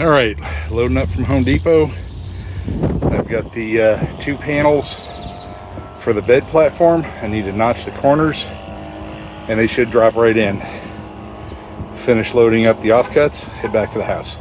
All right, loading up from Home Depot. I've got the 2 panels for the bed platform. I need to notch the corners and they should drop right in. Finish loading up the offcuts, head back to the house.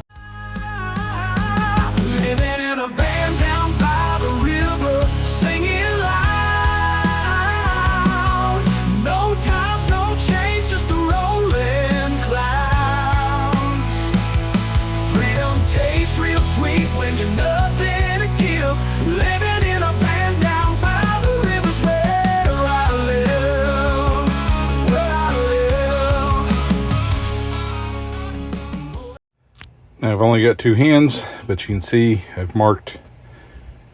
Now I've only got 2 hands, but you can see I've marked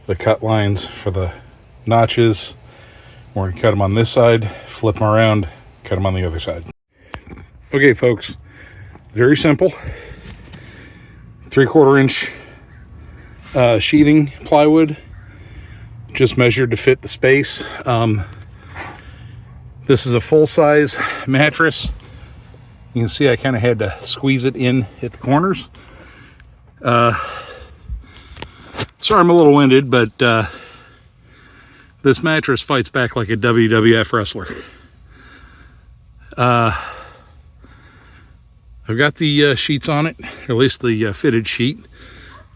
the cut lines for the notches. We're gonna cut them on this side, flip them around, cut them on the other side. Okay folks, very simple. 3/4 inch sheathing plywood, just measured to fit the space. This is a full-size mattress. You can see I kind of had to squeeze it in at the corners. Sorry I'm a little winded, but this mattress fights back like a WWF wrestler. I've got the sheets on it, or at least the fitted sheet.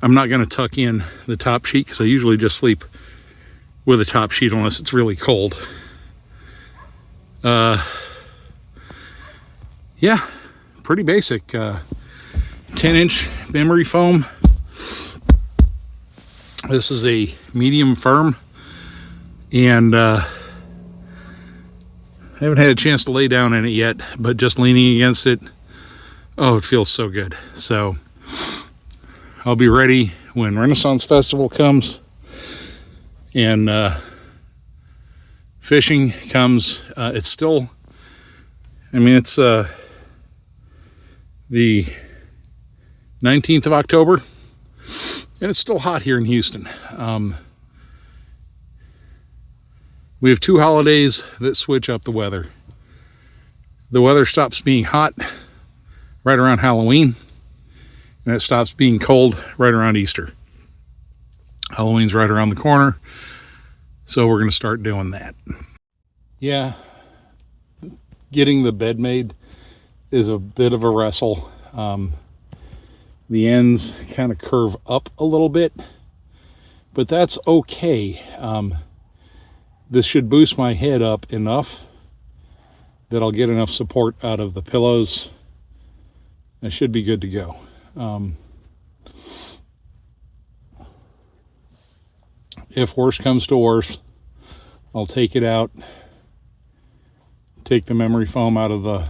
I'm not going to tuck in the top sheet because I usually just sleep with a top sheet unless it's really cold. Yeah, pretty basic. 10-inch memory foam. This is a medium firm, and I haven't had a chance to lay down in it yet, but just leaning against it, oh, it feels so good. So I'll be ready when Renaissance Festival comes and fishing comes. It's still, I mean, it's the 19th of October, and it's still hot here in Houston. We have 2 holidays that switch up the weather. The weather stops being hot right around Halloween, and it stops being cold right around Easter. Halloween's right around the corner, so we're going to start doing that. Yeah, getting the bed made is a bit of a wrestle. The ends kind of curve up a little bit, but that's okay. This should boost my head up enough that I'll get enough support out of the pillows. I should be good to go. If worse comes to worse, I'll take it out, take the memory foam out of the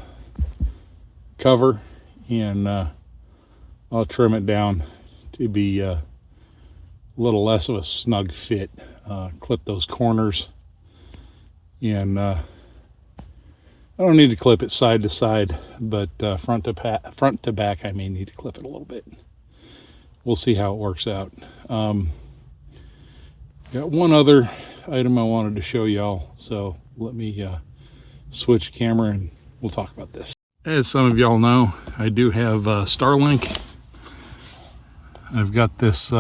cover, and I'll trim it down to be a little less of a snug fit. Clip those corners, and I don't need to clip it side to side, but front to back I may need to clip it a little bit. We'll see how it works out. Got one other item I wanted to show y'all, so let me switch camera and we'll talk about this. As some of y'all know, I do have Starlink. I've got this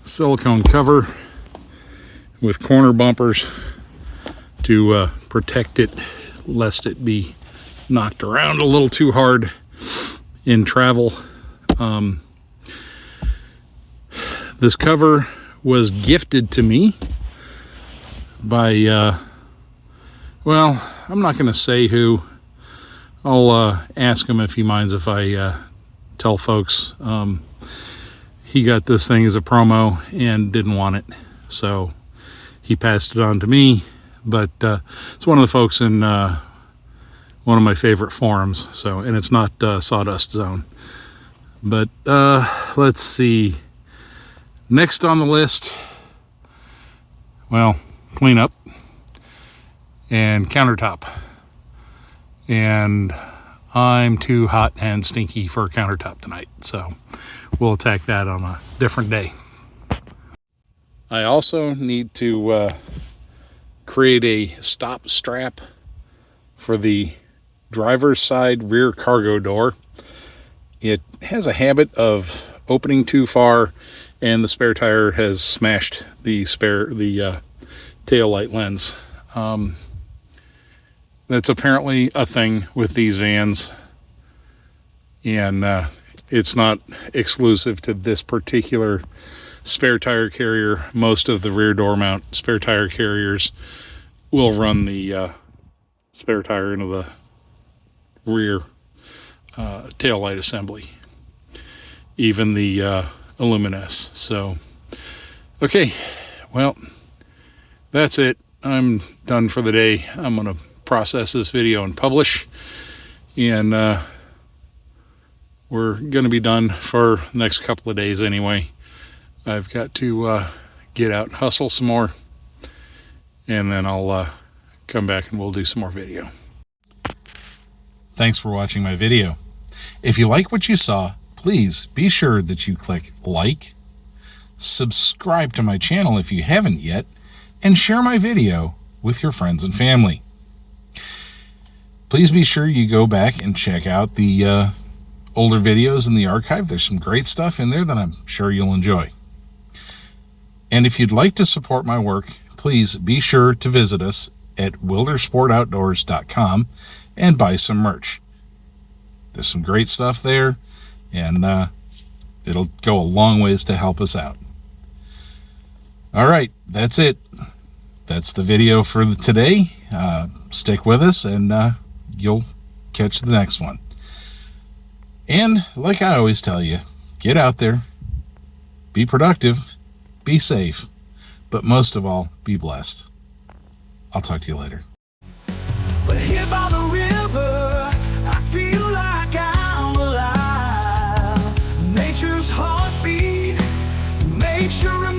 silicone cover with corner bumpers to protect it, lest it be knocked around a little too hard in travel. This cover was gifted to me by, well, I'm not going to say who. I'll ask him if he minds if I tell folks. He got this thing as a promo and didn't want it, so he passed it on to me. But it's one of the folks in one of my favorite forums, so, and it's not Sawdust Zone. But let's see. Next on the list, well, cleanup and countertop. And I'm too hot and stinky for a countertop tonight, so we'll attack that on a different day. I also need to create a stop strap for the driver's side rear cargo door, It has a habit of opening too far, and the spare tire has smashed the tail light lens. That's apparently a thing with these vans, and it's not exclusive to this particular spare tire carrier. Most of the rear door mount spare tire carriers will run the spare tire into the rear tail light assembly, even the Illumines. So, okay, well, that's it. I'm done for the day. I'm gonna process this video and publish, and we're gonna be done for the next couple of days anyway. I've got to get out and hustle some more, and then I'll come back and we'll do some more video. Thanks for watching my video. If you like what you saw, please be sure that you click like, subscribe to my channel if you haven't yet, and share my video with your friends and family. Please be sure you go back and check out the older videos in the archive. There's some great stuff in there that I'm sure you'll enjoy. And if you'd like to support my work, please be sure to visit us at wildersportoutdoors.com and buy some merch. There's some great stuff there, and it'll go a long ways to help us out. All right, that's it. That's the video for today. Stick with us, and you'll catch the next one. And like I always tell you, get out there, be productive, be safe, but most of all, be blessed. I'll talk to you later. But here by the river, I feel like I'm alive. Nature's heartbeat makes you remember.